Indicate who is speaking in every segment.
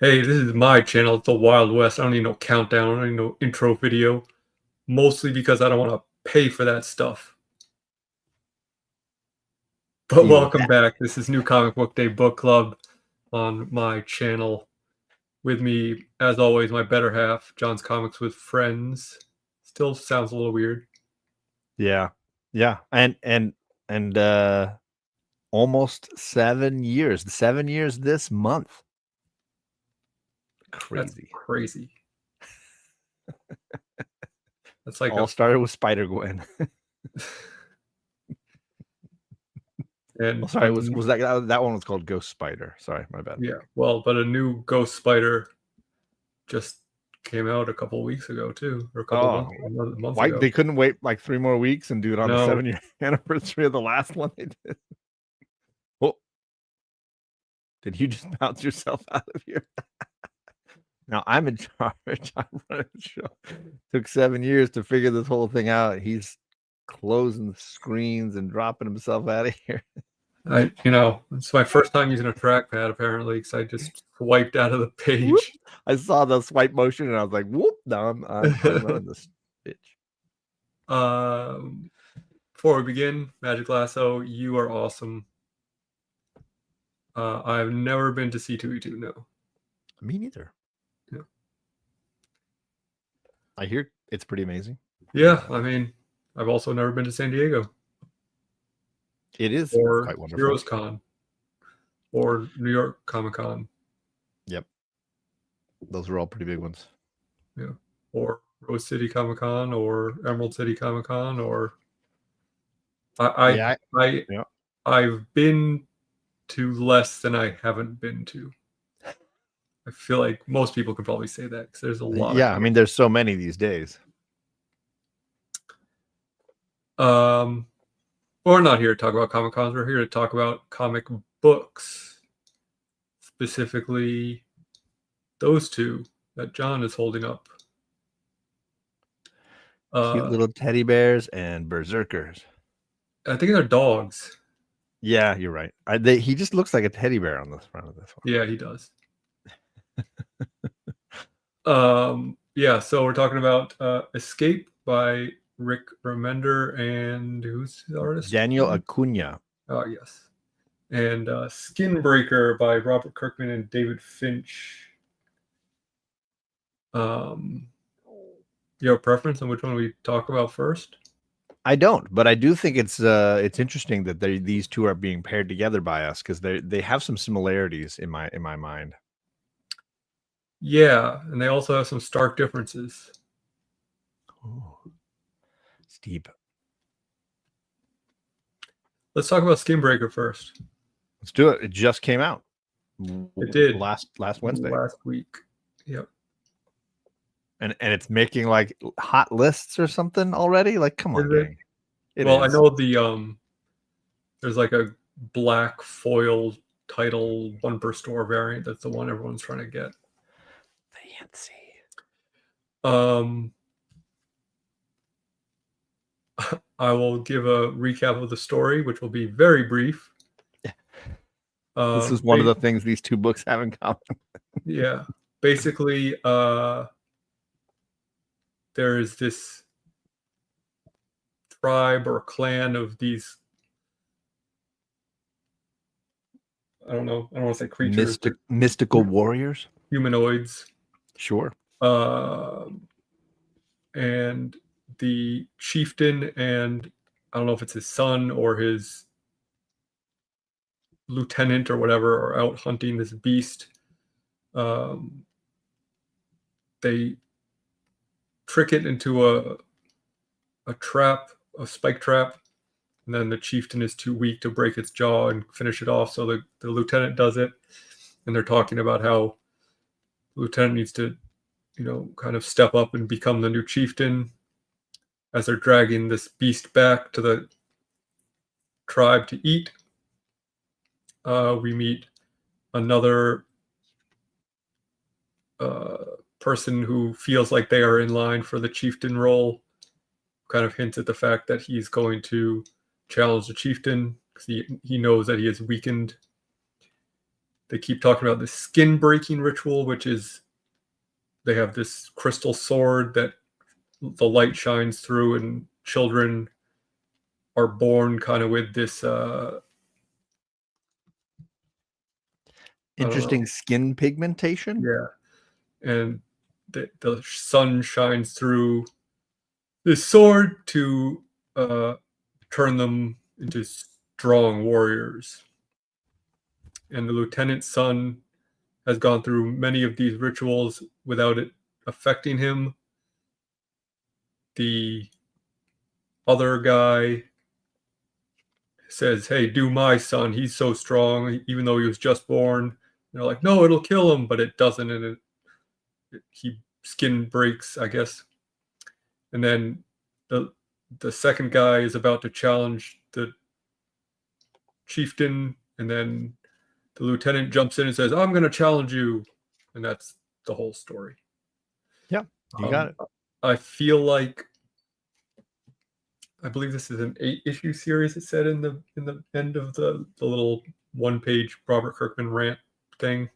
Speaker 1: Hey, this is my channel. It's the Wild West. I don't need no countdown. I don't need no intro video. Mostly because I don't want to pay for that stuff. But
Speaker 2: You
Speaker 1: welcome back. This is New Comic Book Day Book Club on my channel. With me, as always, my better half, John's Comics with Friends. Still sounds a little weird.
Speaker 2: Yeah. And almost 7 years. 7 years this month.
Speaker 1: That's
Speaker 2: Crazy.
Speaker 1: crazy. That's like
Speaker 2: All started with Spider-Gwen.
Speaker 1: and
Speaker 2: sorry, was that one was called Ghost Spider. Sorry, my bad.
Speaker 1: yeah, well, but a new Ghost Spider just came out a couple of weeks ago too, or a couple months
Speaker 2: Why
Speaker 1: ago.
Speaker 2: they couldn't wait like 3 more weeks and do it on the
Speaker 1: No.
Speaker 2: 7-year anniversary of the last one they did? Well, did you just bounce yourself out of here? Now I'm in charge. I'm running the show. Took 7 years to figure this whole thing out. He's closing the screens and dropping himself out of here.
Speaker 1: It's my first time using a trackpad apparently because I just swiped out of the page.
Speaker 2: Whoop. I saw the swipe motion and I was like, "Whoop!" Now I'm running this bitch.
Speaker 1: Before we begin, Magic Lasso, you are awesome. I've never been to C2E2. No,
Speaker 2: Me neither.
Speaker 1: Yeah.
Speaker 2: I hear it's pretty amazing.
Speaker 1: Yeah, I mean, I've also never been to San Diego.
Speaker 2: It is
Speaker 1: or
Speaker 2: quite wonderful.
Speaker 1: Heroes Con or New York Comic Con.
Speaker 2: Yep, those are all pretty big ones.
Speaker 1: Yeah, or Rose City Comic Con or Emerald City Comic Con or I've been to less than I haven't been to. I feel like most people could probably say that because there's a lot.
Speaker 2: Yeah, I mean, there's so many these days.
Speaker 1: We're not here to talk about Comic Cons. We're here to talk about comic books, specifically those two that John is holding up.
Speaker 2: Cute little teddy bears and berserkers.
Speaker 1: I think they're dogs.
Speaker 2: Yeah, you're right. He just looks like a teddy bear on the front of this one.
Speaker 1: Yeah, he does. Yeah, so we're talking about Escape by Rick Remender and who's the artist?
Speaker 2: Daniel Acuna.
Speaker 1: Oh, yes. And Skinbreaker by Robert Kirkman and David Finch. You have a preference on which one we talk about first?
Speaker 2: I don't, but I do think it's interesting that these two are being paired together by us because they have some similarities in my mind.
Speaker 1: Yeah, and they also have some stark differences.
Speaker 2: Oh, it's deep.
Speaker 1: Let's talk about Skinbreaker first.
Speaker 2: Let's do it. It just came out.
Speaker 1: It did
Speaker 2: last Wednesday.
Speaker 1: Last week. Yep.
Speaker 2: And it's making like hot lists or something already. Like, come on, gang.
Speaker 1: I know there's like a black foil title 1 per store variant. That's the one everyone's trying to get.
Speaker 2: Fancy.
Speaker 1: I will give a recap of the story, which will be very brief.
Speaker 2: This is one of the things these two books have in common.
Speaker 1: Yeah. Basically, there is this tribe or clan of these, I don't want to say creatures.
Speaker 2: Mystical warriors?
Speaker 1: Humanoids.
Speaker 2: Sure.
Speaker 1: And the chieftain and I don't know if it's his son or his lieutenant or whatever are out hunting this beast. They trick it into a trap, a spike trap, and then the chieftain is too weak to break its jaw and finish it off. So the lieutenant does it, and they're talking about how the lieutenant needs to, kind of step up and become the new chieftain. As they're dragging this beast back to the tribe to eat, we meet another person who feels like they are in line for the chieftain role. Kind of hints at the fact that he's going to challenge the chieftain because he knows that he has weakened they keep talking about the skin breaking ritual, which is they have this crystal sword that the light shines through, and children are born kind of with this I don't know.
Speaker 2: Interesting skin pigmentation.
Speaker 1: Yeah. And the sun shines through this sword to turn them into strong warriors. And the lieutenant's son has gone through many of these rituals without it affecting him. The other guy says, "Hey, do my son. He's so strong, even though he was just born." And they're like, "No, it'll kill him," but it doesn't, and he skin breaks, I guess. And then the second guy is about to challenge the chieftain, and then the lieutenant jumps in and says, "I'm going to challenge you," and that's the whole story.
Speaker 2: Yeah, you got it.
Speaker 1: I feel like I believe this is an 8-issue series. It said in the end of the little 1-page Robert Kirkman rant thing,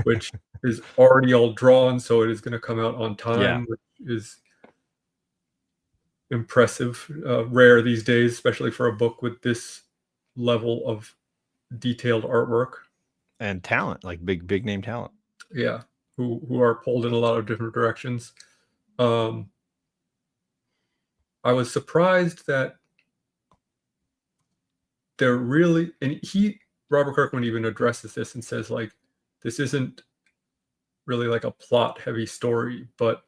Speaker 1: which is already all drawn, so it is going to come out on time, which is impressive, rare these days, especially for a book with this level of detailed artwork
Speaker 2: and talent, like big name talent.
Speaker 1: Yeah, who are pulled in a lot of different directions. I was surprised that they're really, and Robert Kirkman even addresses this and says, like, this isn't really like a plot heavy story, but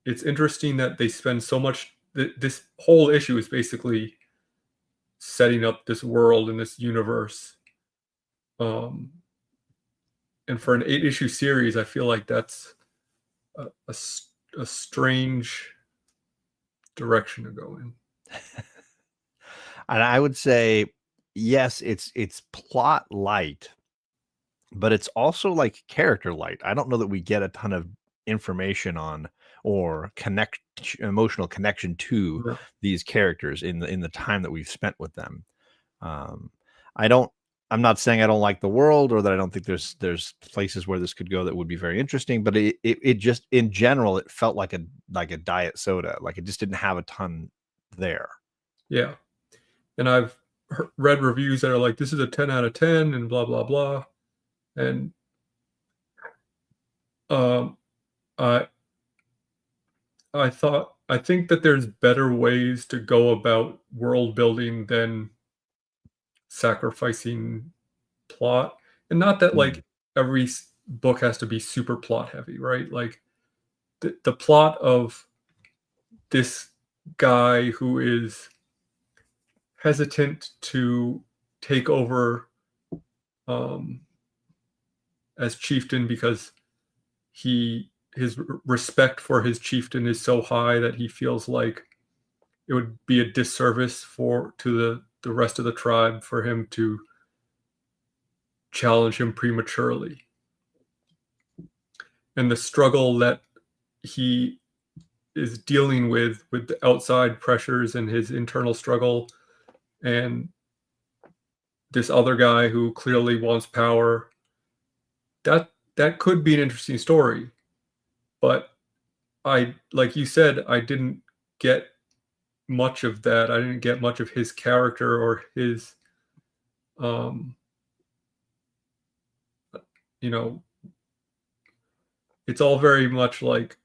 Speaker 1: it's interesting that they spend so much. This whole issue is basically setting up this world and this universe. And for an 8-issue series, I feel like that's a strange direction to go in.
Speaker 2: And I would say, yes, it's plot light, but it's also like character light. I don't know that we get a ton of information on or emotional connection to these characters in the time that we've spent with them. I'm not saying I don't like the world or that I don't think there's places where this could go that would be very interesting, but it just in general it felt like a diet soda. Like it just didn't have a ton there.
Speaker 1: Yeah. And I've read reviews that are like, this is a 10 out of 10 and blah, blah, blah. And I think that there's better ways to go about world building than sacrificing plot. And not that like every book has to be super plot heavy, right? Like the plot of this guy who is hesitant to take over as chieftain because his respect for his chieftain is so high that he feels like it would be a disservice to the rest of the tribe for him to challenge him prematurely. And the struggle that he is dealing with the outside pressures and his internal struggle, and this other guy who clearly wants power, that could be an interesting story. But like you said, I didn't get much of that. I didn't get much of his character or his it's all very much like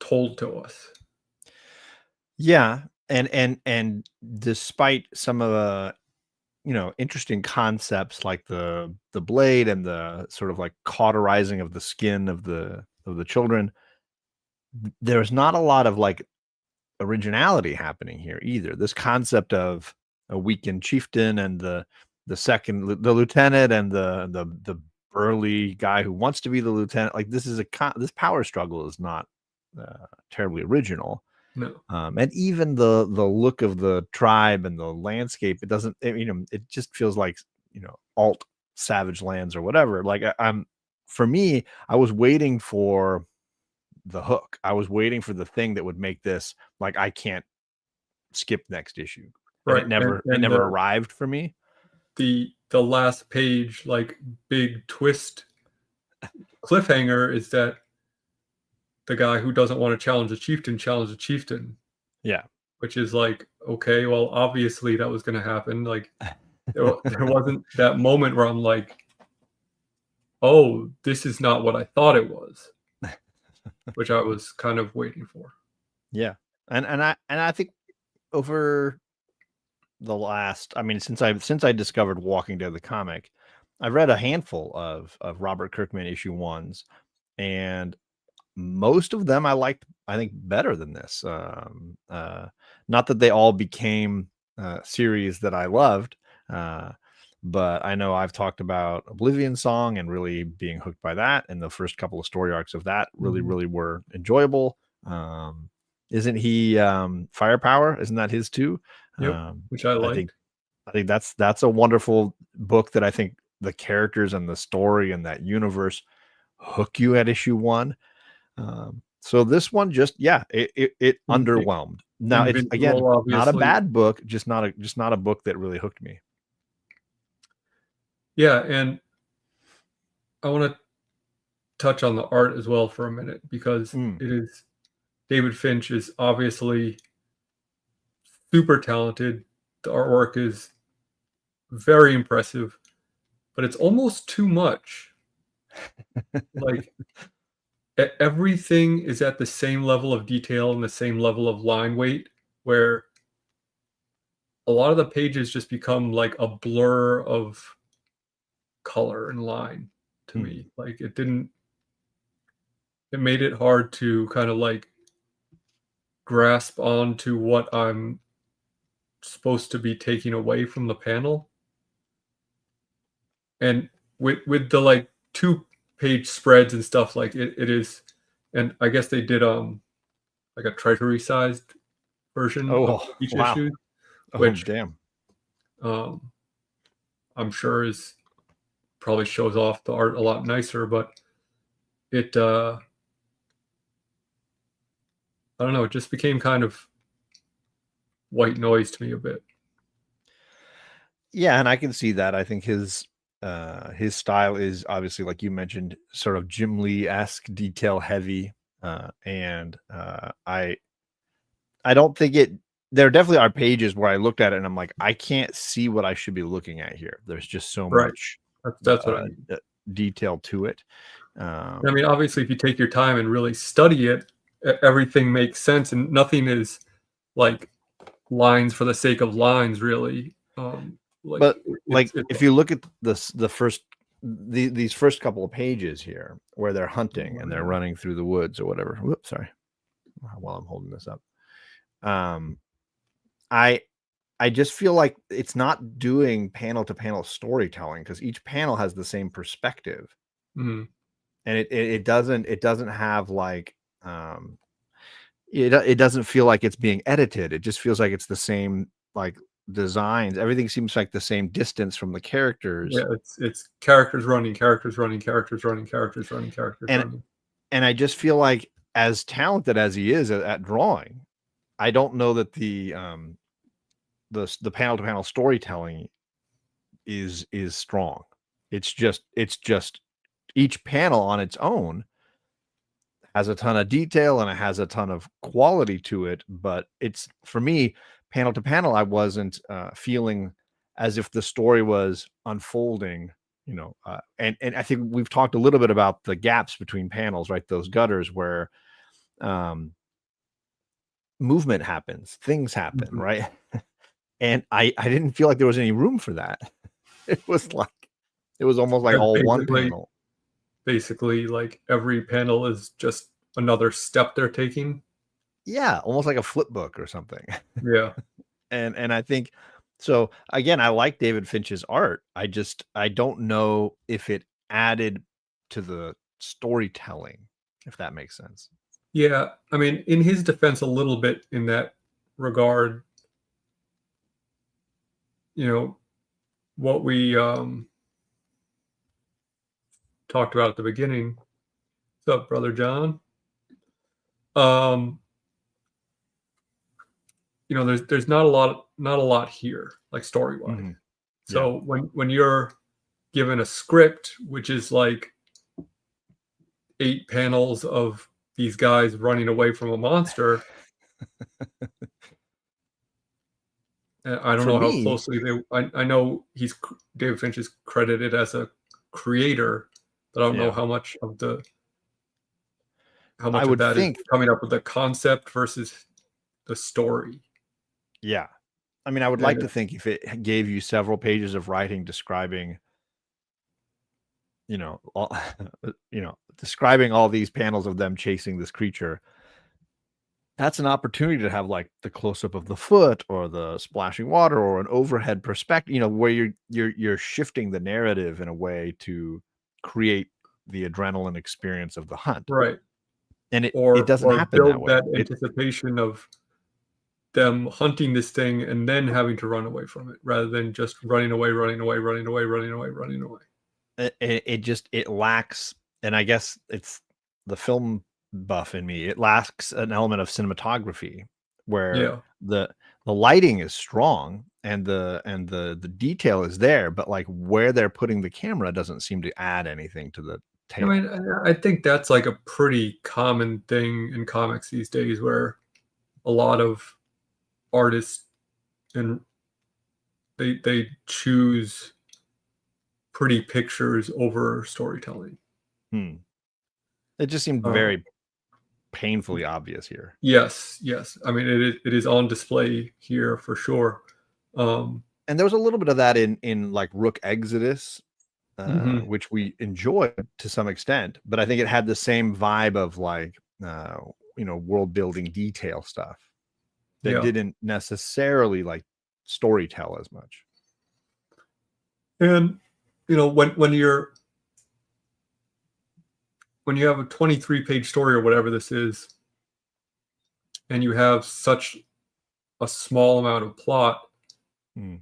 Speaker 1: told to us.
Speaker 2: Yeah, and despite some of the interesting concepts like the blade and the sort of like cauterizing of the skin of the children, there's not a lot of like originality happening here either. This concept of a weakened chieftain and the lieutenant and the burly guy who wants to be the lieutenant, like this power struggle is not terribly original.
Speaker 1: No.
Speaker 2: And even the look of the tribe and the landscape, it doesn't, it just feels like, alt Savage Lands or whatever. Like for me, I was waiting for the hook. I was waiting for the thing that would make this like, I can't skip next issue. And
Speaker 1: Right.
Speaker 2: it never arrived for me.
Speaker 1: the last page, like, big twist cliffhanger is that the guy who doesn't want to challenge the chieftain,
Speaker 2: Yeah.
Speaker 1: which is like, okay, well, obviously that was going to happen. Like, there wasn't that moment where I'm like, oh, this is not what I thought it was, which I was kind of waiting for.
Speaker 2: Yeah. And I think over the last, I mean, since I discovered Walking Dead the comic, I've read a handful of Robert Kirkman issue ones, and most of them I liked, I think, better than this. Not that they all became series that I loved, uh, but I know I've talked about Oblivion Song and really being hooked by that, and the first couple of story arcs of that really,
Speaker 1: Mhm.
Speaker 2: really were enjoyable. Isn't he Firepower? Isn't that his too?
Speaker 1: Yep, which I
Speaker 2: I think
Speaker 1: liked.
Speaker 2: that's a wonderful book that I think the characters and the story and that universe hook you at issue one. So this one just, yeah, it
Speaker 1: In
Speaker 2: underwhelmed. Now it's, again,
Speaker 1: Invincible,
Speaker 2: not a
Speaker 1: obviously.
Speaker 2: bad book, just not a book that really hooked me.
Speaker 1: Yeah, and I want to touch on the art as well for a minute because
Speaker 2: Mm.
Speaker 1: it is David Finch is obviously super talented. The artwork is very impressive, but it's almost too much. Like, everything is at the same level of detail and the same level of line weight, where a lot of the pages just become like a blur of color and line to
Speaker 2: Mm.
Speaker 1: me. Like, it made it hard to kind of like grasp onto what I'm supposed to be taking away from the panel. And with the like 2-page spreads and stuff, like it is, and I guess they did like a treasury sized version of
Speaker 2: Oh,
Speaker 1: each
Speaker 2: wow.
Speaker 1: issue,
Speaker 2: Oh,
Speaker 1: which
Speaker 2: damn.
Speaker 1: um I'm sure is probably shows off the art a lot nicer, but it I don't know, it just became kind of white noise to me a bit.
Speaker 2: Yeah, and I can see that. I think his style is obviously, like you mentioned, sort of Jim Lee-esque, detail heavy. And I don't think it, there definitely are pages where I looked at it and I'm like, I can't see what I should be looking at here. There's just so
Speaker 1: Right.
Speaker 2: much
Speaker 1: That's what I mean.
Speaker 2: detail to it.
Speaker 1: I mean, obviously, if you take your time and really study it, everything makes sense, and nothing is like lines for the sake of lines, really. Like
Speaker 2: But
Speaker 1: it's
Speaker 2: if you look at the first, these first couple of pages here where they're hunting and they're running through the woods or whatever. Whoops, sorry. While I'm holding this up, um, I I just feel like it's not doing panel to panel storytelling because each panel has the same perspective,
Speaker 1: Mhm.
Speaker 2: and it doesn't have like, um it doesn't feel like it's being edited. It just feels like it's the same, like, designs. Everything seems like the same distance from the
Speaker 1: Yeah,
Speaker 2: characters.
Speaker 1: it's characters running, characters running, characters running, characters running, characters
Speaker 2: And
Speaker 1: running.
Speaker 2: I just feel like, as talented as he is at drawing, I don't know that the panel to panel storytelling is strong. It's just each panel on its own has a ton of detail and it has a ton of quality to it, but it's, for me, panel to panel, I wasn't feeling as if the story was unfolding, and I think we've talked a little bit about the gaps between panels, right? Those gutters where um movement happens, things happen,
Speaker 1: Mhm.
Speaker 2: right? And I didn't feel like there was any room for that. It was like, it was almost like
Speaker 1: Because
Speaker 2: all one panel.
Speaker 1: basically, like, every panel is just another step they're taking.
Speaker 2: Yeah, almost like a flip book or something.
Speaker 1: Yeah.
Speaker 2: And I think, so again, I like David Finch's art. I don't know if it added to the storytelling, if that makes sense.
Speaker 1: Yeah, I mean, in his defense a little bit in that regard, you know, what we, talked about at the beginning. What's up, brother John? Um, there's not a lot here, like, story-wise.
Speaker 2: Mhm.
Speaker 1: So when you're given a script, which is like 8 panels of these guys running away from a monster, I don't
Speaker 2: For
Speaker 1: know how
Speaker 2: me,
Speaker 1: closely they. I know David Finch is credited as a creator, but I don't know
Speaker 2: yeah,
Speaker 1: how much of
Speaker 2: I would
Speaker 1: that is
Speaker 2: think,
Speaker 1: coming up with the concept versus the story.
Speaker 2: yeah. I mean, I would like
Speaker 1: And
Speaker 2: to think if it gave you several pages of writing describing, all, describing all these panels of them chasing this creature, that's an opportunity to have like the close up of the foot or the splashing water or an overhead perspective, where you're shifting the narrative in a way to create the adrenaline experience of the hunt.
Speaker 1: right,
Speaker 2: And it doesn't
Speaker 1: or
Speaker 2: happen that
Speaker 1: build
Speaker 2: way.
Speaker 1: that anticipation of them hunting this thing and then having to run away from it, rather than just running away, running away, running away, running away, running away.
Speaker 2: It lacks, and I guess it's the film buff in me. It lacks an element of cinematography where
Speaker 1: Yeah,
Speaker 2: the lighting is strong and the detail is there, but like where they're putting the camera doesn't seem to add anything to the
Speaker 1: I mean,
Speaker 2: tale.
Speaker 1: I think that's like a pretty common thing in comics these days, where a lot of artists and they choose pretty pictures over storytelling.
Speaker 2: Hmm. It just seemed
Speaker 1: Uh,
Speaker 2: very painfully obvious here.
Speaker 1: yes, yes. I mean, it is on display here for sure. Um,
Speaker 2: And there was a little bit of that in like Rook Exodus,
Speaker 1: mhm,
Speaker 2: which we enjoyed to some extent, but I think it had the same vibe of like world building detail stuff that
Speaker 1: yeah,
Speaker 2: didn't necessarily like story tell as much.
Speaker 1: and when you have a 23-page story or whatever this is, and you have such a small amount of plot,
Speaker 2: Hmm.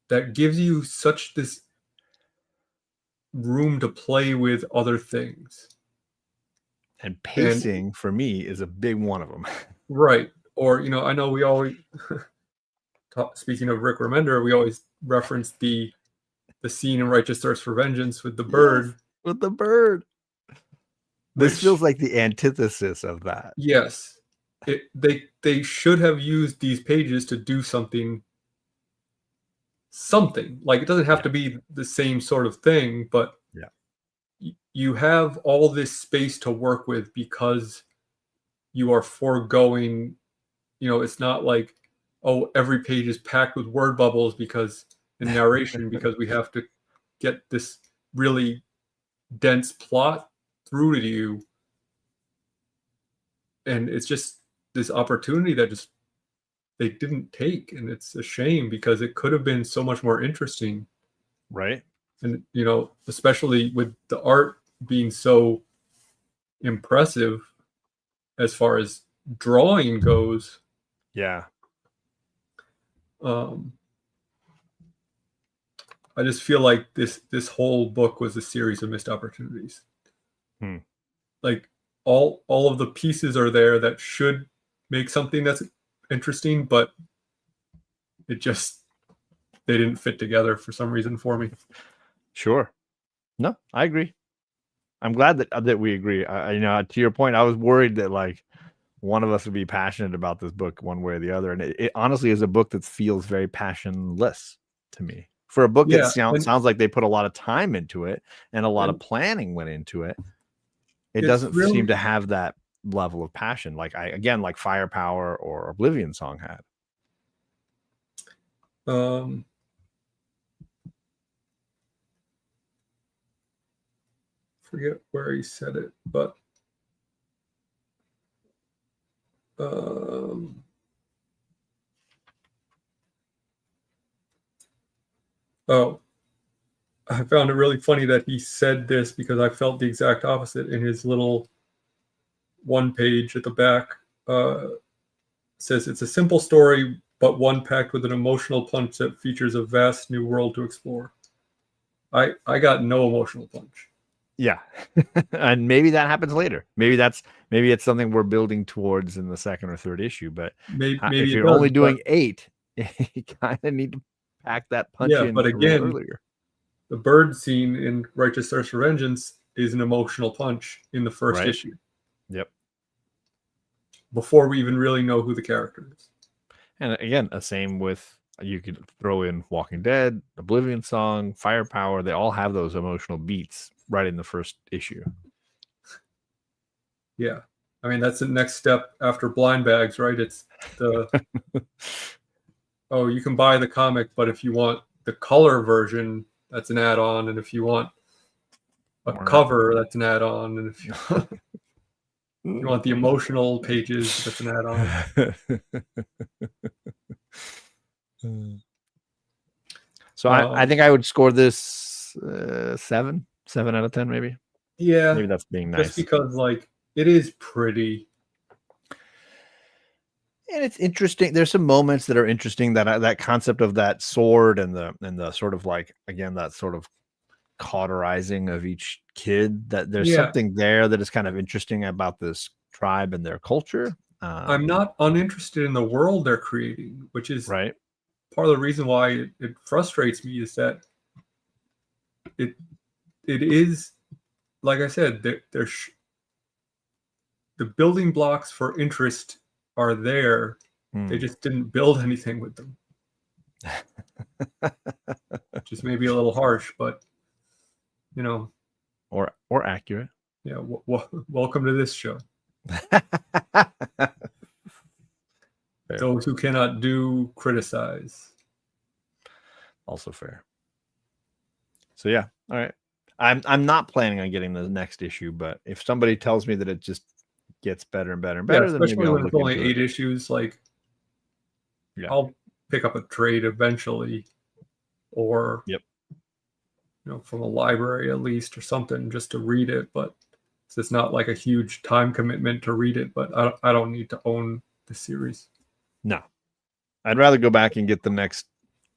Speaker 1: that gives you such this room to play with other things.
Speaker 2: And
Speaker 1: And
Speaker 2: pacing for me is a big one of them.
Speaker 1: right, or I know we always speaking of Rick Remender, we always reference the scene in Righteous Thirst for Vengeance with the
Speaker 2: Yes,
Speaker 1: bird,
Speaker 2: with the bird. This feels
Speaker 1: which
Speaker 2: like the antithesis of that.
Speaker 1: yes, they should have used these pages to do something. Like, it doesn't have
Speaker 2: Yeah.
Speaker 1: to be the same sort of thing, but
Speaker 2: Yeah.
Speaker 1: you have all this space to work with because you are foregoing. It's not like, oh, every page is packed with word bubbles because in narration, because we have to get this really dense plot through to you. And it's just this opportunity that just they didn't take, and it's a shame because it could have been so much more interesting.
Speaker 2: Right?
Speaker 1: And especially with the art being so impressive as far as drawing goes.
Speaker 2: Yeah.
Speaker 1: um I just feel like this whole book was a series of missed opportunities.
Speaker 2: Hmm.
Speaker 1: Like, all of the pieces are there that should make something that's interesting, but it just they didn't fit together for some reason for me.
Speaker 2: Sure. No, I agree. I'm glad that we agree. To your point, I was worried that like one of us would be passionate about this book one way or the other, and it honestly is a book that feels very passionless to me. For a book that
Speaker 1: Yeah,
Speaker 2: sounds like they put a lot of time into it and a lot of
Speaker 1: and
Speaker 2: planning went into it, it
Speaker 1: it's
Speaker 2: doesn't
Speaker 1: really
Speaker 2: seem to have that level of passion like Firepower or Oblivion Song had.
Speaker 1: um forget where he said it, but um oh, I found it really funny that he said this because I felt the exact opposite in his little one page at the back. Says it's a simple story, but one packed with an emotional punch that features a vast new world to explore. I got no emotional punch.
Speaker 2: Yeah. And maybe that happens later. Maybe it's something we're building towards in the second or third issue, but
Speaker 1: Maybe
Speaker 2: if
Speaker 1: it
Speaker 2: you're
Speaker 1: does,
Speaker 2: only
Speaker 1: but
Speaker 2: doing 8, you kind of need to pack that punch in
Speaker 1: but
Speaker 2: a little
Speaker 1: again,
Speaker 2: earlier.
Speaker 1: the bird scene in Righteous Thirst for Vengeance is an emotional punch in the first issue.
Speaker 2: Yep.
Speaker 1: Before we even really know who the character is.
Speaker 2: And again, the same with, you could throw in Walking Dead, Oblivion Song, Firepower. They all have those emotional beats right in the first issue.
Speaker 1: Yeah. I mean, that's the next step after Blind Bags, right? It's the, oh, you can buy the comic, but if you want the color version, that's an add-on. And if you want a cover, that's an add-on. And if you want the emotional pages, that's an add-on.
Speaker 2: So I think I would score this 7 out of 10, maybe.
Speaker 1: Yeah.
Speaker 2: Maybe that's being nice.
Speaker 1: Just because, like, it is pretty.
Speaker 2: And it's interesting. There's some moments that are interesting, that concept of that sword and the sort of, like, again, that sort of cauterizing of each kid, that there's something there that is kind of interesting about this tribe and their culture.
Speaker 1: I'm not uninterested in the world they're creating, which is
Speaker 2: right.
Speaker 1: Part of the reason why it frustrates me is that it is, like I said, the building blocks for interest are there. They just didn't build anything with them. Just maybe a little harsh, but
Speaker 2: or accurate.
Speaker 1: Yeah. Welcome to this show. Those who cannot do, criticize.
Speaker 2: Also fair. So yeah, all right. I'm not planning on getting the next issue, but if somebody tells me that it just gets better and better and better, then maybe I'll
Speaker 1: when
Speaker 2: look
Speaker 1: it's only
Speaker 2: into
Speaker 1: 8 issues. Like, I'll pick up a trade eventually, or from a library at least, or something, just to read it. But it's not like a huge time commitment to read it. But I don't need to own the series.
Speaker 2: No, I'd rather go back and get the next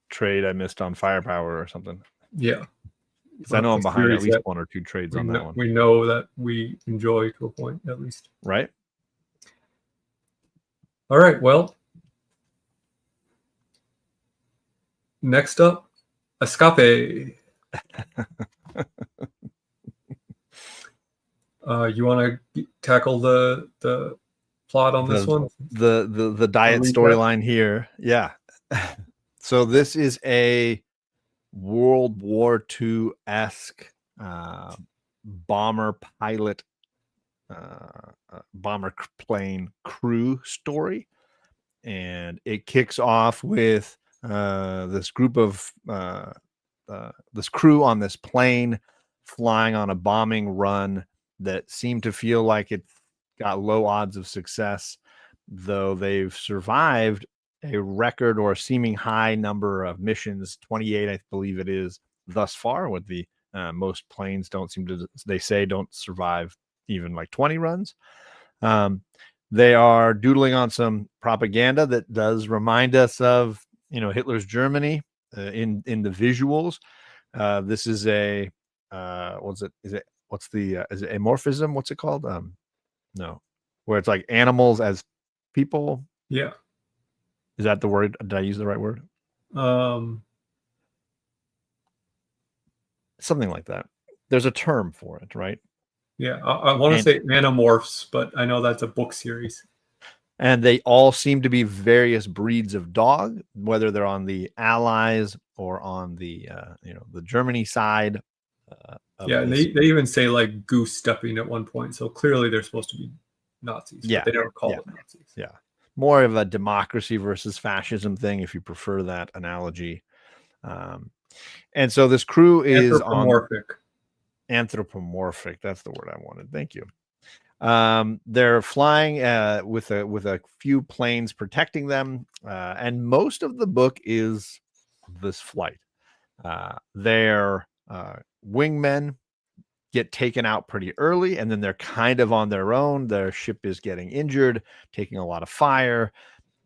Speaker 2: trade I missed on Firepower or something.
Speaker 1: Yeah,
Speaker 2: because I know I'm behind at least 1 or 2 trades on that one.
Speaker 1: We know that we enjoy to a point, at least.
Speaker 2: Right.
Speaker 1: All right. Well, next up, Escape. You want to tackle the plot on this one?
Speaker 2: The diet storyline here. Yeah. So this is a World War II-esque bomber pilot, bomber plane crew story. And it kicks off with this group of this crew on this plane flying on a bombing run that seemed to feel like it got low odds of success, though they've survived a record or a seeming high number of missions, 28, I believe it is, thus far. With the most planes don't survive even like 20 runs. They are doodling on some propaganda that does remind us of, Hitler's Germany in the visuals. This is a is it amorphism? What's it called? No, where it's like animals as people.
Speaker 1: Yeah.
Speaker 2: Is that the word? Did I use the right word? Something like that. There's a term for it, right?
Speaker 1: Yeah, I want to say Animorphs, but I know that's a book series.
Speaker 2: And they all seem to be various breeds of dog, whether they're on the Allies or on the the Germany side.
Speaker 1: And they even say like goose stepping at one point, so clearly they're supposed to be Nazis.
Speaker 2: Yeah,
Speaker 1: but they don't call them Nazis.
Speaker 2: Yeah, more of a democracy versus fascism thing, if you prefer that analogy. And so this crew is anthropomorphic. That's the word I wanted. Thank you. They're flying with a few planes protecting them, and most of the book is this flight. Their wingmen get taken out pretty early, and then they're kind of on their own. Their ship is getting injured, taking a lot of fire,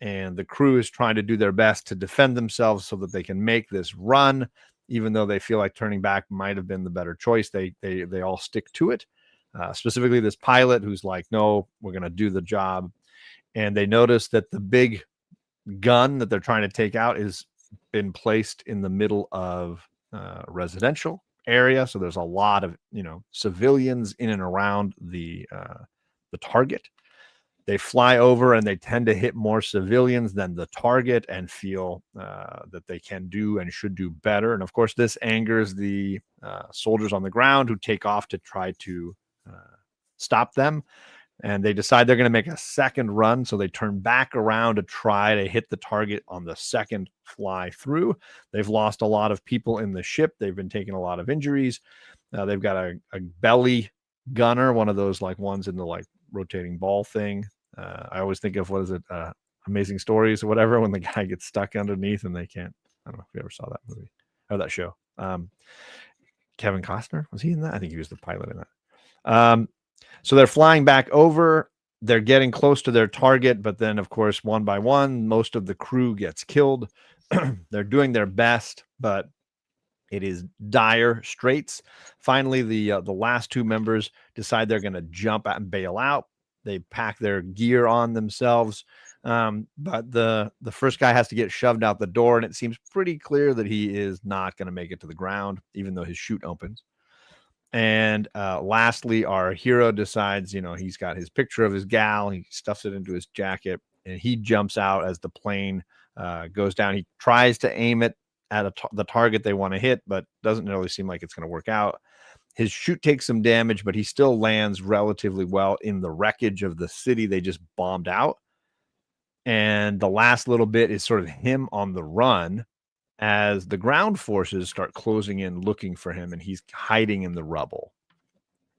Speaker 2: and the crew is trying to do their best to defend themselves so that they can make this run, even though they feel like turning back might have been the better choice. They all stick to it. Specifically this pilot, who's like, no, we're going to do the job. And they notice that the big gun that they're trying to take out is been placed in the middle of residential area, so there's a lot of civilians in and around the target. They fly over and they tend to hit more civilians than the target and feel that they can do and should do better. And of course, this angers the soldiers on the ground who take off to try to stop them. And they decide they're going to make a second run. So they turn back around to try to hit the target on the second fly through. They've lost a lot of people in the ship. They've been taking a lot of injuries. They've got a belly gunner, one of those like ones in the like rotating ball thing. I always think of, what is it? Amazing Stories or whatever, when the guy gets stuck underneath and they can't. I don't know if you ever saw that movie or that show. Kevin Costner, was he in that? I think he was the pilot in that. So they're flying back over. They're getting close to their target, but then, of course, one by one, most of the crew gets killed. They're doing their best, but it is dire straits. Finally, the last two members decide they're going to jump out and bail out. They pack their gear on themselves, but the first guy has to get shoved out the door, and it seems pretty clear that he is not going to make it to the ground, even though his chute opens. And lastly, our hero decides, he's got his picture of his gal. He stuffs it into his jacket, and he jumps out as the plane goes down. He tries to aim it at the target they want to hit, but doesn't really seem like it's going to work out. His chute takes some damage, but he still lands relatively well in the wreckage of the city they just bombed out. And the last little bit is sort of him on the run as the ground forces start closing in looking for him, and he's hiding in the rubble.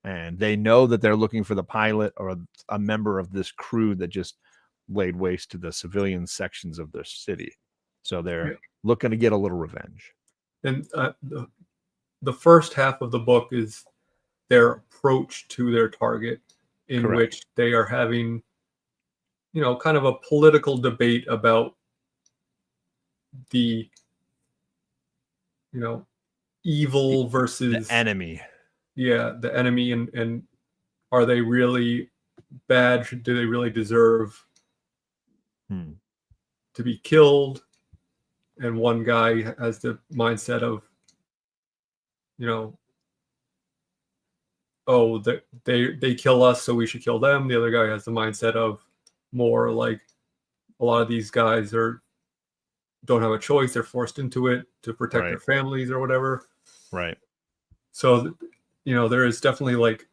Speaker 2: And they know that they're looking for the pilot or a member of this crew that just laid waste to the civilian sections of their city. So they're looking to get a little revenge.
Speaker 1: And the first half of the book is their approach to their target, in
Speaker 2: Correct.
Speaker 1: which they are having, kind of a political debate about the, evil versus
Speaker 2: the enemy.
Speaker 1: Yeah, the enemy, and are they really bad? Do they really deserve to be killed? And one guy has the mindset of, oh, they kill us, so we should kill them. The other guy has the mindset of more like, a lot of these guys don't have a choice. They're forced into it to protect their families or whatever.
Speaker 2: Right.
Speaker 1: So, there is definitely like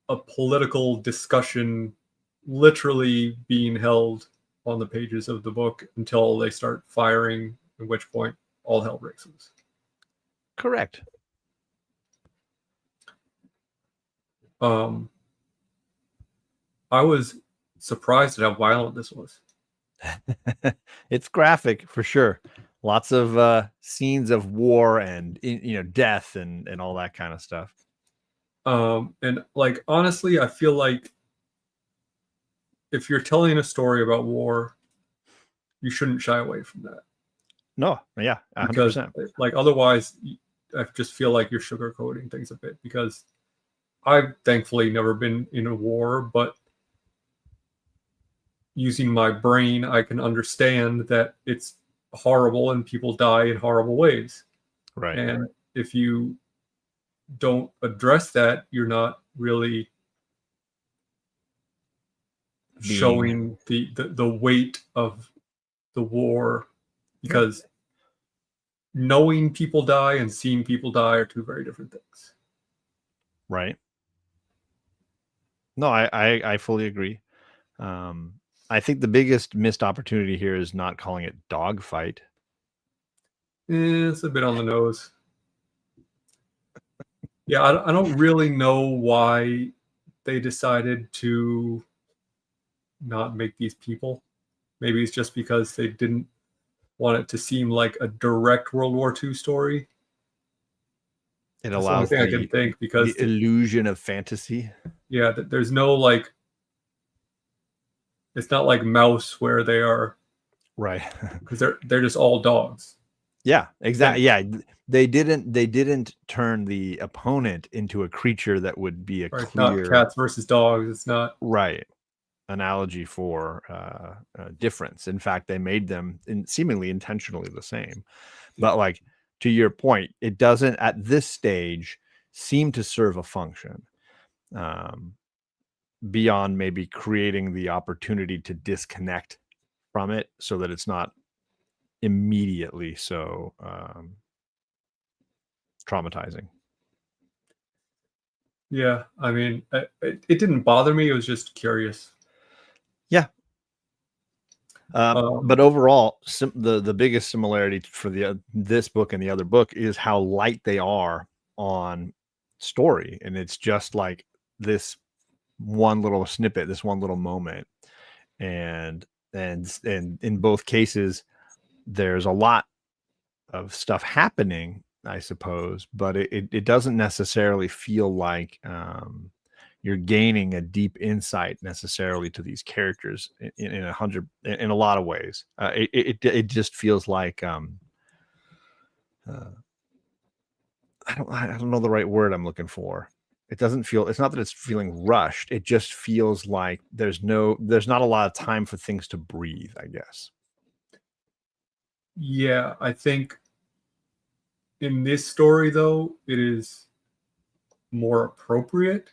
Speaker 1: a political discussion literally being held on the pages of the book until they start firing, at which point all hell breaks loose.
Speaker 2: Correct.
Speaker 1: I was surprised at how violent this was.
Speaker 2: It's graphic for sure. Lots of scenes of war and death and all that kind of stuff.
Speaker 1: And like, honestly, I feel like if you're telling a story about war, you shouldn't shy away from that.
Speaker 2: No, yeah, 100%.
Speaker 1: Because like, otherwise, I just feel like you're sugarcoating things a bit, because I've thankfully never been in a war, but using my brain, I can understand that it's horrible and people die in horrible ways.
Speaker 2: Right.
Speaker 1: And if you don't address that, you're not really showing the weight of the war, because knowing people die and seeing people die are two very different things.
Speaker 2: Right. No, I fully agree. I think the biggest missed opportunity here is not calling it dogfight.
Speaker 1: It's a bit on the nose. Yeah, I don't really know why they decided to not make these people. Maybe it's just because they didn't want it to seem like a direct World War II story.
Speaker 2: It allows
Speaker 1: the only thing I can think, because
Speaker 2: the illusion of fantasy.
Speaker 1: Yeah, there's no like. It's not like Mouse where they are,
Speaker 2: right?
Speaker 1: Because they're just all dogs.
Speaker 2: Yeah, exactly. Yeah, they didn't turn the opponent into a creature that would be a clear.
Speaker 1: Not cats versus dogs. It's not
Speaker 2: right. analogy for difference. In fact, they made them seemingly intentionally the same. But like, to your point, it doesn't at this stage seem to serve a function beyond maybe creating the opportunity to disconnect from it so that it's not immediately so traumatizing.
Speaker 1: Yeah, I mean, it didn't bother me. It was just curious.
Speaker 2: Yeah. But overall, the biggest similarity for this book and the other book is how light they are on story, and it's just like this one little snippet, this one little moment, and in both cases, there's a lot of stuff happening, I suppose, but it doesn't necessarily feel like you're gaining a deep insight necessarily to these characters in a lot of ways. It just feels like I don't know the right word I'm looking for. It doesn't feel, it's not that it's feeling rushed. It just feels like there's not a lot of time for things to breathe, I guess.
Speaker 1: Yeah, I think in this story though, it is more appropriate.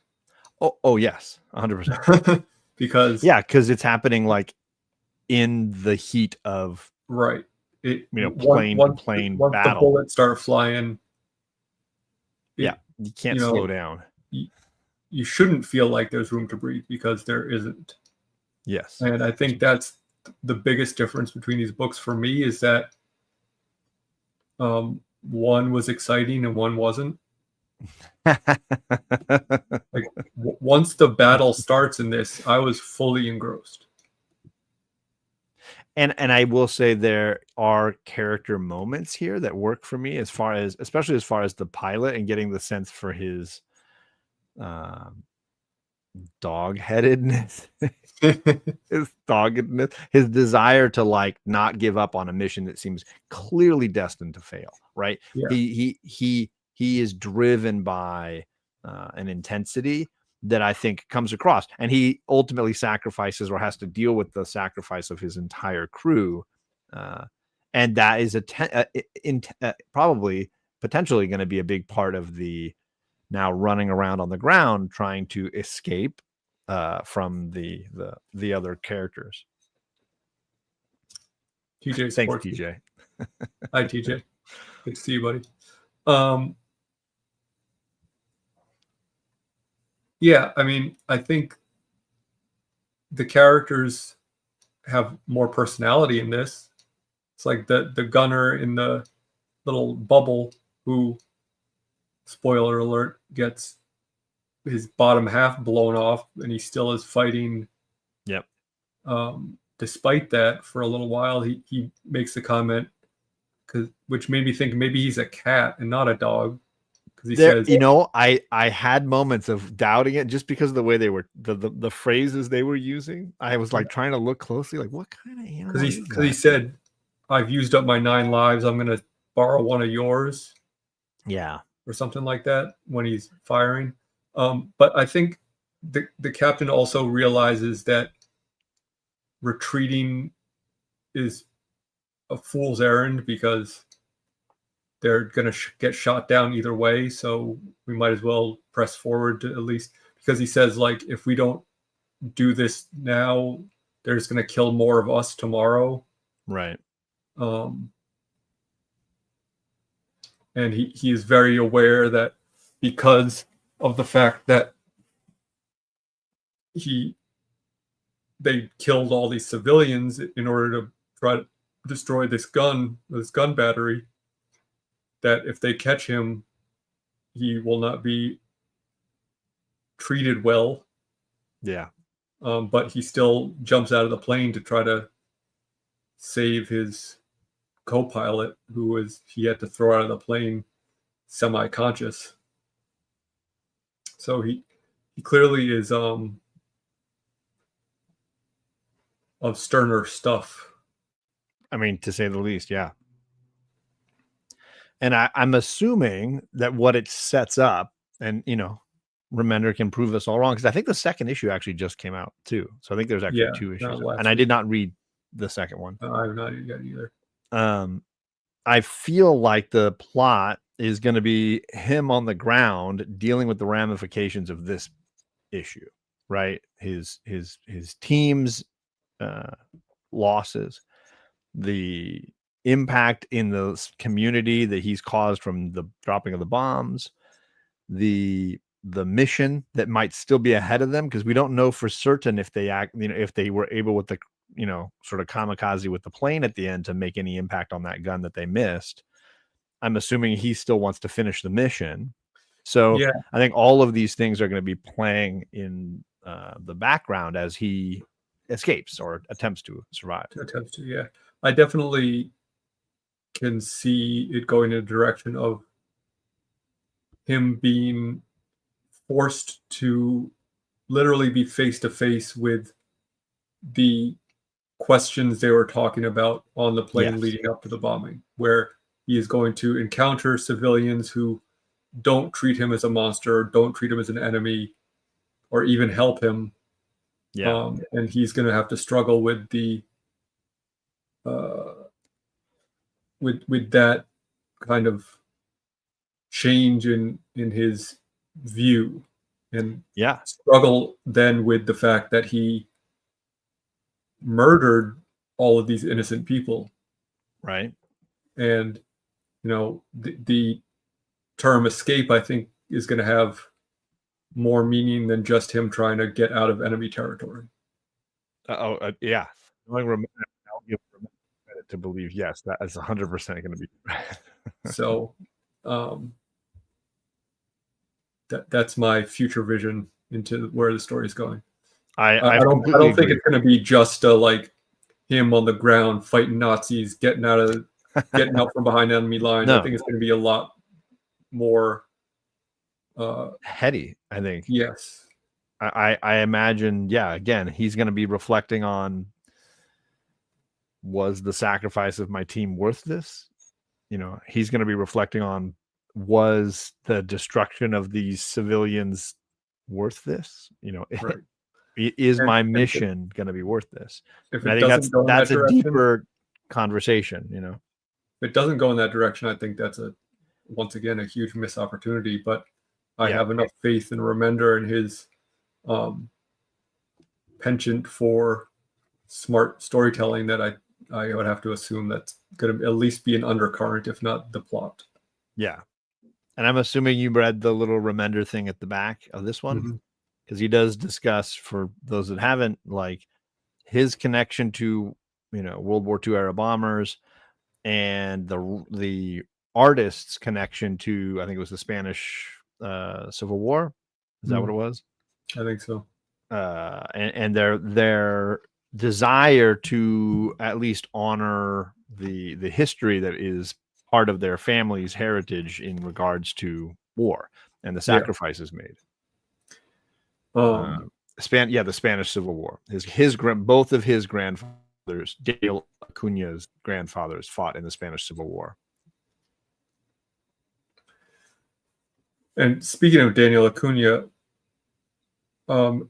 Speaker 2: Oh yes, 100%.
Speaker 1: Because
Speaker 2: Yeah, because it's happening like in the heat of
Speaker 1: right,
Speaker 2: plane to plane
Speaker 1: once the
Speaker 2: battle.
Speaker 1: bullets start flying,
Speaker 2: Yeah, you can't slow down.
Speaker 1: You shouldn't feel like there's room to breathe because there isn't.
Speaker 2: Yes,
Speaker 1: and I think that's the biggest difference between these books for me, is that one was exciting and one wasn't. Like once the battle starts in this, I was fully engrossed.
Speaker 2: And I will say there are character moments here that work for me, especially as far as the pilot and getting the sense for his dog-headedness, his desire to like not give up on a mission that seems clearly destined to fail. Right?
Speaker 1: Yeah.
Speaker 2: He is driven by an intensity that I think comes across, and he ultimately sacrifices or has to deal with the sacrifice of his entire crew, and that is probably potentially going to be a big part of the now running around on the ground trying to escape from the other characters.
Speaker 1: TJ,
Speaker 2: thanks, TJ.
Speaker 1: Hi, TJ. Good to see you, buddy. Yeah, I mean, I think the characters have more personality in this. It's like the gunner in the little bubble who, spoiler alert, gets his bottom half blown off, and he still is fighting.
Speaker 2: Yep.
Speaker 1: Despite that, for a little while, he makes the comment, which made me think maybe he's a cat and not a dog. Because he says,
Speaker 2: I had moments of doubting it just because of the way they were, the phrases they were using. I was like trying to look closely, like what kind of animal is that?
Speaker 1: Because he said, "I've used up my 9 lives. I'm going to borrow one of yours."
Speaker 2: Yeah.
Speaker 1: Or something like that when he's firing. But I think the captain also realizes that retreating is a fool's errand because they're going to get shot down either way. So we might as well press forward to, at least, because he says, like, if we don't do this now, they're just going to kill more of us tomorrow.
Speaker 2: Right.
Speaker 1: And he is very aware that because of the fact that they killed all these civilians in order to try to destroy this gun battery, that if they catch him, he will not be treated well.
Speaker 2: Yeah.
Speaker 1: But he still jumps out of the plane to try to save his co-pilot, he had to throw out of the plane semi-conscious. So he clearly is of sterner stuff.
Speaker 2: I mean, to say the least, yeah. And I'm assuming that what it sets up, and Remender can prove us all wrong, because I think the second issue actually just came out too. So I think there's actually 2 issues, and I did not read the second one.
Speaker 1: I've not yet either.
Speaker 2: I feel like the plot is going to be him on the ground dealing with the ramifications of this issue, right? His team's losses, the impact in the community that he's caused from the dropping of the bombs, the mission that might still be ahead of them, because we don't know for certain if they if they were able with the sort of kamikaze with the plane at the end to make any impact on that gun that they missed. I'm assuming he still wants to finish the mission. So
Speaker 1: Yeah.
Speaker 2: I think all of these things are going to be playing in the background as he escapes or attempts to survive.
Speaker 1: Yeah. I definitely can see it going in a direction of him being forced to literally be face to face with the questions they were talking about on the plane leading up to the bombing, where he is going to encounter civilians who don't treat him as a monster, don't treat him as an enemy, or even help him. And he's going to have to struggle with the with that kind of change in his view, and struggle then with the fact that he murdered all of these innocent people,
Speaker 2: right?
Speaker 1: And the term escape, I think, is going to have more meaning than just him trying to get out of enemy territory.
Speaker 2: Yeah. I'll give credit to believe, yes, that is 100% going to be.
Speaker 1: So that's my future vision into where the story is going. I don't think it's going to be just like him on the ground fighting Nazis, getting out from behind enemy lines. No. I think it's going to be a lot more
Speaker 2: heady, I think.
Speaker 1: Yes.
Speaker 2: I imagine, again, he's going to be reflecting on, was the sacrifice of my team worth this? He's going to be reflecting on, was the destruction of these civilians worth this?
Speaker 1: Right.
Speaker 2: Is my mission going to be worth this?
Speaker 1: If
Speaker 2: I think that's a deeper conversation.
Speaker 1: If it doesn't go in that direction, I think that's once again a huge missed opportunity. But I have enough faith in Remender and his penchant for smart storytelling that I would have to assume that's going to at least be an undercurrent, if not the plot.
Speaker 2: Yeah. And I'm assuming you read the little Remender thing at the back of this one, because he does discuss, for those that haven't, like his connection to World War II era bombers, and the artist's connection to, I think it was the Spanish Civil War. Is that what it was?
Speaker 1: I think so.
Speaker 2: And their desire to at least honor the history that is part of their family's heritage in regards to war and the sacrifices made. The Spanish Civil War. Both of his grandfathers, Daniel Acuña's grandfathers, fought in the Spanish Civil War.
Speaker 1: And speaking of Daniel Acuña,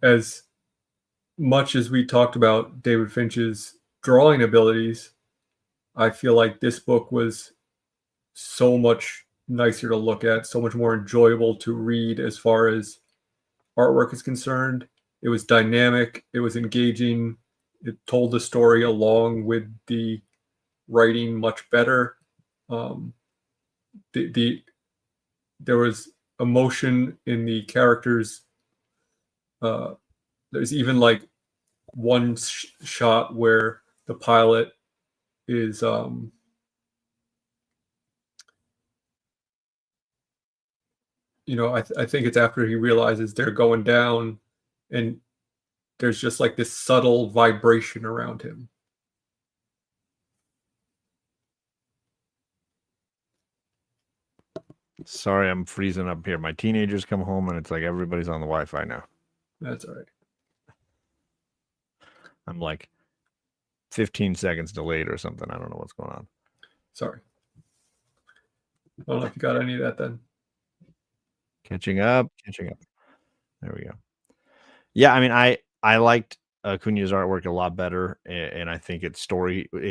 Speaker 1: as much as we talked about David Finch's drawing abilities, I feel like this book was so much nicer to look at, so much more enjoyable to read as far as artwork is concerned. It was dynamic, it was engaging, it told the story along with the writing much better. There was emotion in the characters. There's even like one shot where the pilot is I think it's after he realizes they're going down, and there's just like this subtle vibration around him.
Speaker 2: Sorry, I'm freezing up here. My teenagers come home and it's like everybody's on the Wi-Fi now.
Speaker 1: That's all right.
Speaker 2: I'm like 15 seconds delayed or something. I don't know what's going on.
Speaker 1: Sorry. I don't know if you got any of that then.
Speaker 2: Catching up. There we go. Yeah, I mean, I liked Acuña's artwork a lot better, and I think it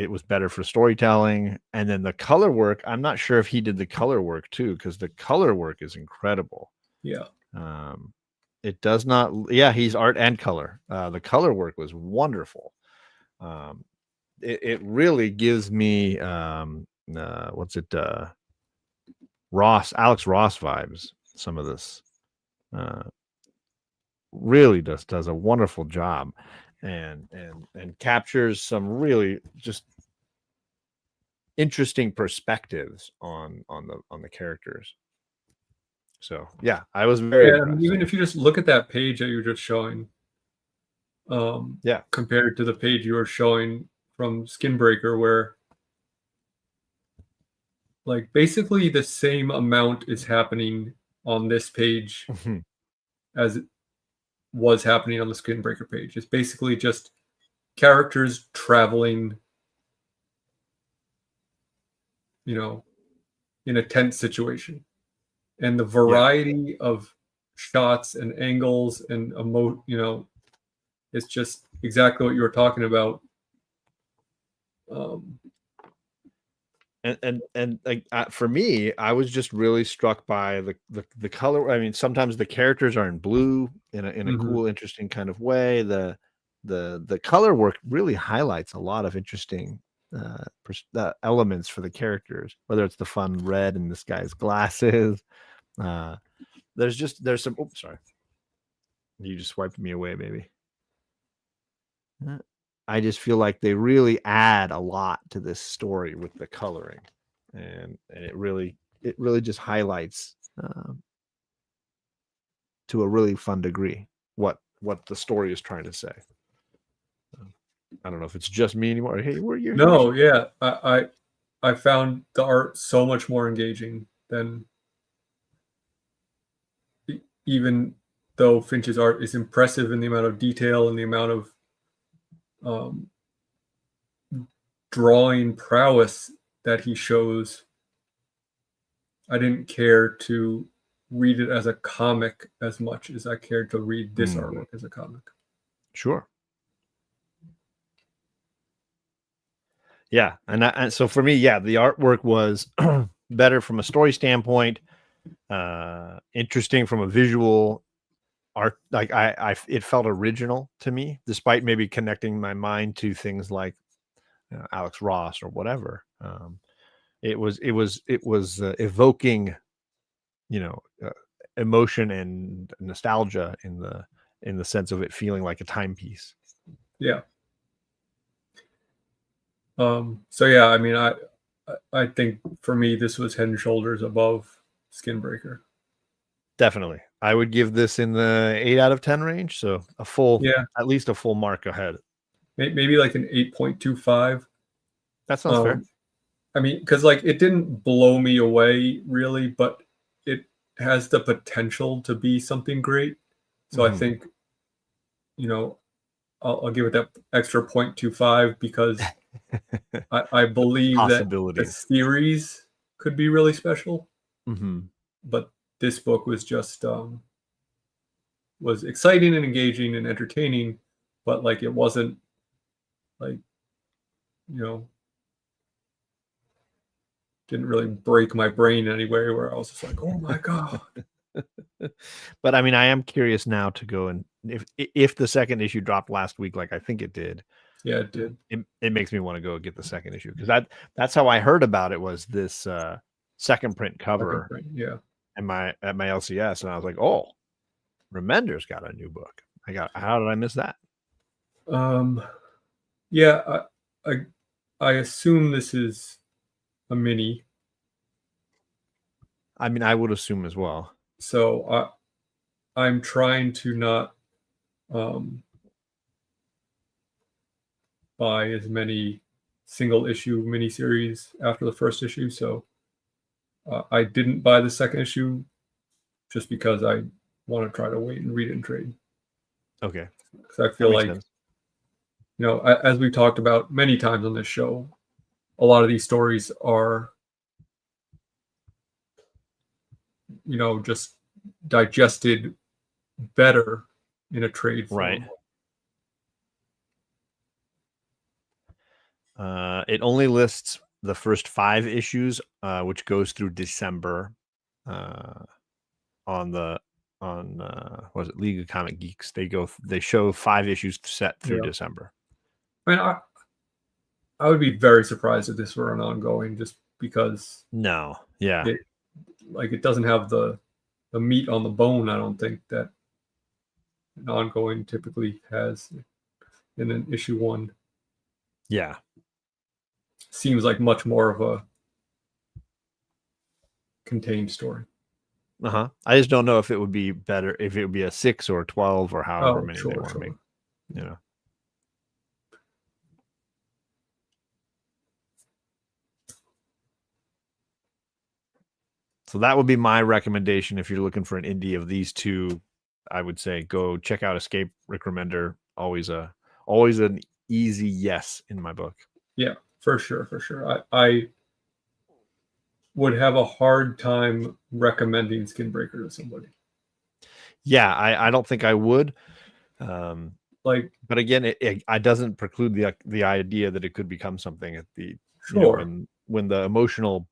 Speaker 2: was better for storytelling. And then the color work, I'm not sure if he did the color work too, because the color work is incredible.
Speaker 1: Yeah.
Speaker 2: It does not. Yeah, he's art and color. The color work was wonderful. It really gives me what's it? Alex Ross vibes. Some of this. Really does a wonderful job and captures some really just interesting perspectives on the characters. So yeah, I was very impressed.
Speaker 1: Even if you just look at that page that you're just showing,
Speaker 2: Yeah,
Speaker 1: compared to the page you were showing from Skinbreaker, where like basically the same amount is happening on this page as it was happening on the Skinbreaker page. It's basically just characters traveling, you know, in a tense situation. And the variety of shots and angles and it's just exactly what you were talking about.
Speaker 2: And like for me, I was just really struck by the color. I mean, sometimes the characters are in blue in a cool, interesting kind of way. The color work really highlights a lot of interesting elements for the characters, whether it's the fun red in this guy's glasses. There's some. Oops, sorry. You just swiped me away, baby. I just feel like they really add a lot to this story with the coloring, and it really just highlights to a really fun degree what the story is trying to say. I don't know if it's just me anymore. Hey, where you're
Speaker 1: No, yeah, I found the art so much more engaging than even though Finch's art is impressive in the amount of detail and the amount of drawing prowess that he shows. I didn't care to read it as a comic as much as I cared to read this artwork as a comic.
Speaker 2: Sure. Yeah, and so for me, yeah, the artwork was better from a story standpoint, interesting from a visual art. Like it felt original to me, despite maybe connecting my mind to things like Alex Ross or whatever. It was evoking, emotion and nostalgia in the sense of it feeling like a timepiece.
Speaker 1: Yeah. So yeah, I mean, I think for me this was head and shoulders above Skinbreaker.
Speaker 2: Definitely, I would give this in the 8 out of 10 range. So at least a full mark ahead.
Speaker 1: Maybe like an 8.25.
Speaker 2: That sounds fair.
Speaker 1: I mean, because like it didn't blow me away really, but it has the potential to be something great. So I think, I'll give it that extra 0.25 because I believe that the series could be really special. But this book was just was exciting and engaging and entertaining, but like it wasn't like, didn't really break my brain anyway where I was just like, oh my God.
Speaker 2: But I mean, I am curious now to go and if the second issue dropped last week, like I think it did.
Speaker 1: Yeah, it did.
Speaker 2: It makes me want to go get the second issue because that's how I heard about it, was this second print cover.
Speaker 1: Yeah.
Speaker 2: At my LCS, and I was like, oh, Remender's got a new book. How did I miss that?
Speaker 1: Yeah, I assume this is a mini.
Speaker 2: I mean, I would assume as well.
Speaker 1: So I'm trying to not buy as many single issue miniseries after the first issue. So I didn't buy the second issue just because I want to try to wait and read it in trade.
Speaker 2: Okay.
Speaker 1: Because I feel like, as we've talked about many times on this show, a lot of these stories are, just digested better in a trade form.
Speaker 2: Right. It only lists the first 5 issues, which goes through December. On what is it, League of Comic Geeks? They show 5 issues set through December.
Speaker 1: I mean, I would be very surprised if this were an ongoing, just because.
Speaker 2: No, yeah,
Speaker 1: it doesn't have the meat on the bone. I don't think that an ongoing typically has in an issue 1.
Speaker 2: Yeah.
Speaker 1: Seems like much more of a contained story.
Speaker 2: I just don't know if it would be better if it would be a 6 or 12 or however many they want to make. You know. So that would be my recommendation if you're looking for an indie of these two. I would say go check out Escape, Rick Remender. Always an easy yes in my book.
Speaker 1: Yeah, for sure. I would have a hard time recommending Skinbreaker to somebody.
Speaker 2: Yeah, I don't think I would.
Speaker 1: But
Speaker 2: again, it doesn't preclude the idea that it could become something at the when the emotional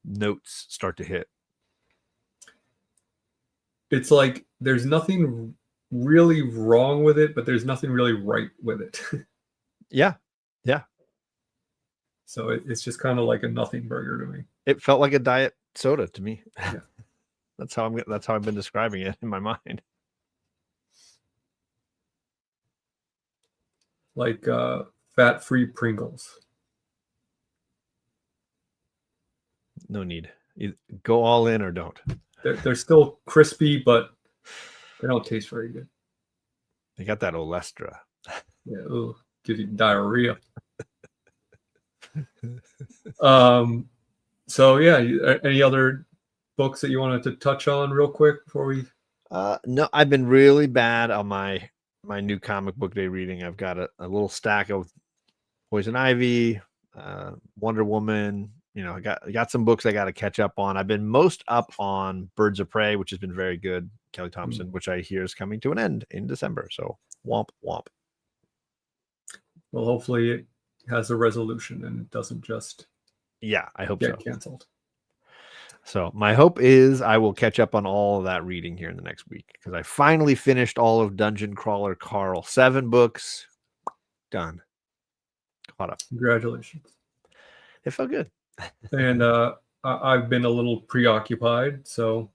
Speaker 2: notes start to hit.
Speaker 1: It's like there's nothing really wrong with it, but there's nothing really right with it.
Speaker 2: Yeah.
Speaker 1: So it's just kind of like a nothing burger to me.
Speaker 2: It felt like a diet soda to me.
Speaker 1: Yeah.
Speaker 2: That's how I've been describing it in my mind.
Speaker 1: Like fat-free Pringles.
Speaker 2: No need. Go all in or don't.
Speaker 1: They're still crispy, but they don't taste very good.
Speaker 2: They got that olestra.
Speaker 1: Yeah, gives you diarrhea. So yeah, any other books that you wanted to touch on real quick before we?
Speaker 2: No, I've been really bad on my new comic book day reading. I've got a little stack of Poison Ivy, Wonder Woman. I got some books I got to catch up on. I've been most up on Birds of Prey, which has been very good. Kelly Thompson, which I hear is coming to an end in December. So womp womp.
Speaker 1: Well, hopefully it has a resolution and it doesn't just
Speaker 2: I hope
Speaker 1: get canceled.
Speaker 2: So my hope is I will catch up on all of that reading here in the next week, because I finally finished all of Dungeon Crawler Carl. 7 books done. Caught up.
Speaker 1: Congratulations.
Speaker 2: It felt good.
Speaker 1: And I've been a little preoccupied, so.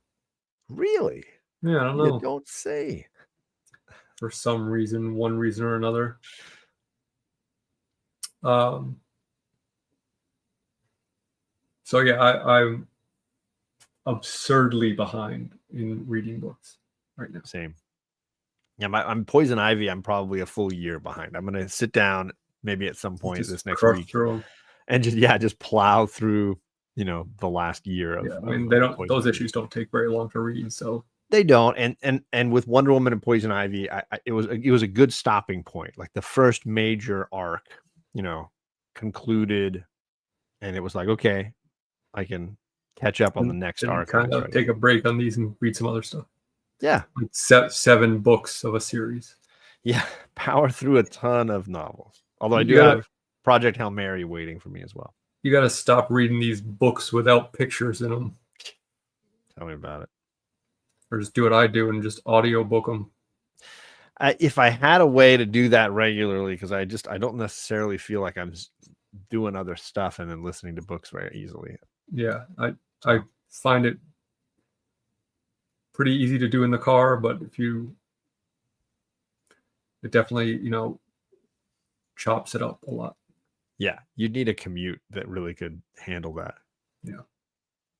Speaker 2: Really?
Speaker 1: Yeah, I don't know.
Speaker 2: You don't say.
Speaker 1: For some reason, one reason or another. So yeah, I'm absurdly behind in reading books right now.
Speaker 2: Same. Yeah, I'm Poison Ivy. I'm probably a full year behind. I'm gonna sit down maybe at some point this next week and just plow through the last year of.
Speaker 1: I mean, those issues don't take very long to read, so.
Speaker 2: They don't, and with Wonder Woman and Poison Ivy, it was a good stopping point. Like the first major arc, concluded, and it was like, okay, I can catch up on the next arc.
Speaker 1: Kind of take a break on these and read some other stuff.
Speaker 2: Yeah,
Speaker 1: like 7 books of a series.
Speaker 2: Yeah, power through a ton of novels. Although I do have Project Hail Mary waiting for me as well.
Speaker 1: You got to stop reading these books without pictures in them.
Speaker 2: Tell me about it.
Speaker 1: Or just do what I do and just audiobook them.
Speaker 2: If I had a way to do that regularly, because I don't necessarily feel like I'm doing other stuff and then listening to books very easily.
Speaker 1: Yeah, I find it pretty easy to do in the car, but it definitely, chops it up a lot.
Speaker 2: Yeah, you'd need a commute that really could handle that.
Speaker 1: Yeah.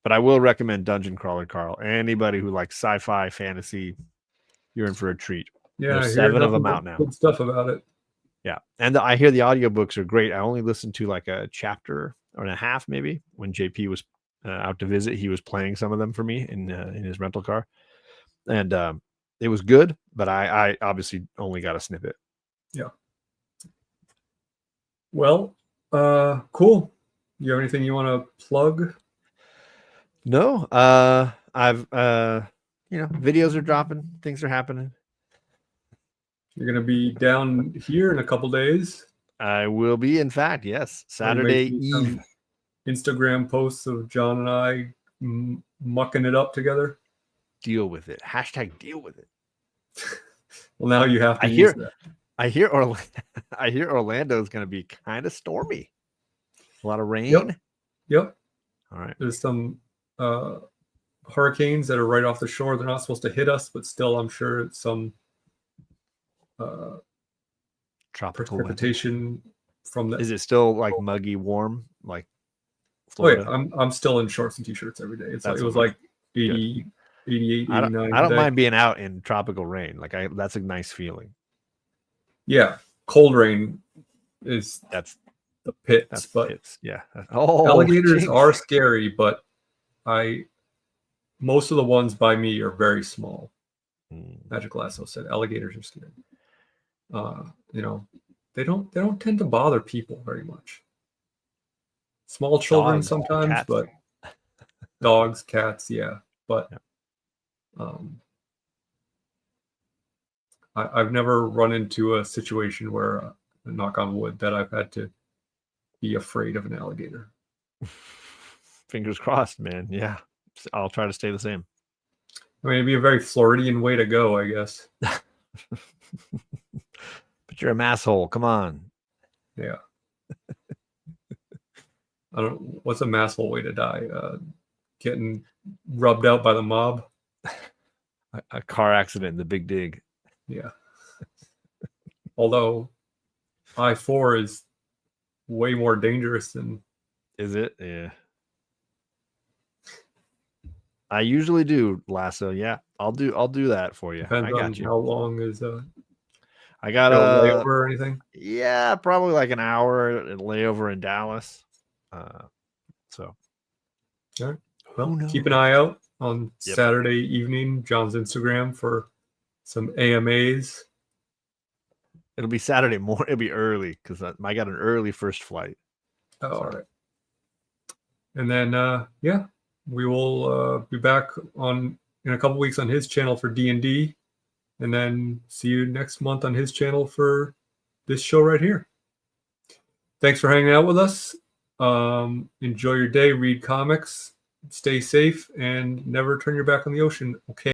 Speaker 2: But I will recommend Dungeon Crawler Carl. Anybody who likes sci-fi, fantasy, you're in for a treat.
Speaker 1: Yeah,
Speaker 2: there's 7 of them out now.
Speaker 1: Good stuff about it.
Speaker 2: Yeah, and I hear the audiobooks are great. I only listened to like a chapter and a half, maybe. When JP was out to visit, he was playing some of them for me in his rental car, and it was good. But I obviously only got a snippet.
Speaker 1: Yeah. Well, cool. You have anything you want to plug?
Speaker 2: No, I've videos are dropping, things are happening.
Speaker 1: You're going to be down here in a couple days.
Speaker 2: I will be, in fact, yes.
Speaker 1: Or you may
Speaker 2: Saturday
Speaker 1: see
Speaker 2: Eve.
Speaker 1: some Instagram posts of John and I mucking it up together.
Speaker 2: Deal with it. Hashtag deal with it.
Speaker 1: Well, now you have to use that.
Speaker 2: I hear Orlando is going to be kind of stormy. A lot of rain.
Speaker 1: Yep.
Speaker 2: All right.
Speaker 1: There's some hurricanes that are right off the shore. They're not supposed to hit us, but still, I'm sure it's some
Speaker 2: tropical
Speaker 1: precipitation from that.
Speaker 2: Is it still like muggy, warm, like
Speaker 1: Florida? Oh, yeah, I'm still in shorts and t-shirts every day. It was like 80, 88, 89.
Speaker 2: I don't mind being out in tropical rain. Like that's a nice feeling.
Speaker 1: Yeah, cold rain that's the pits.
Speaker 2: That's
Speaker 1: but
Speaker 2: pits. Yeah.
Speaker 1: Alligators are scary, but most of the ones by me are very small. Magic Lasso said alligators are scary. They don't tend to bother people very much. Small children
Speaker 2: dogs,
Speaker 1: sometimes,
Speaker 2: cats.
Speaker 1: but dogs, cats, yeah. But I've never run into a situation where, knock on wood, that I've had to be afraid of an alligator.
Speaker 2: Fingers crossed, man. Yeah, I'll try to stay the same.
Speaker 1: I mean, it'd be a very Floridian way to go, I guess.
Speaker 2: But you're a masshole. Come on.
Speaker 1: Yeah. What's a masshole way to die? Getting rubbed out by the mob.
Speaker 2: A car accident in the Big Dig.
Speaker 1: Yeah. Although I-4 is way more dangerous than.
Speaker 2: Is it? Yeah. I usually do, Lasso. Yeah, I'll do that for you.
Speaker 1: Depends
Speaker 2: I got
Speaker 1: on
Speaker 2: you.
Speaker 1: How long is
Speaker 2: I got
Speaker 1: a layover or anything?
Speaker 2: Yeah, probably like an hour layover in Dallas. So.
Speaker 1: All right. Well, keep an eye out on Saturday evening, John's Instagram for some AMAs.
Speaker 2: It'll be Saturday morning. It'll be early because I got an early first flight.
Speaker 1: Oh, all right. And then, we will be back in a couple weeks on his channel for D&D, and then see you next month on his channel for this show right here. Thanks for hanging out with us. Enjoy your day. Read comics. Stay safe and never turn your back on the ocean. Okay.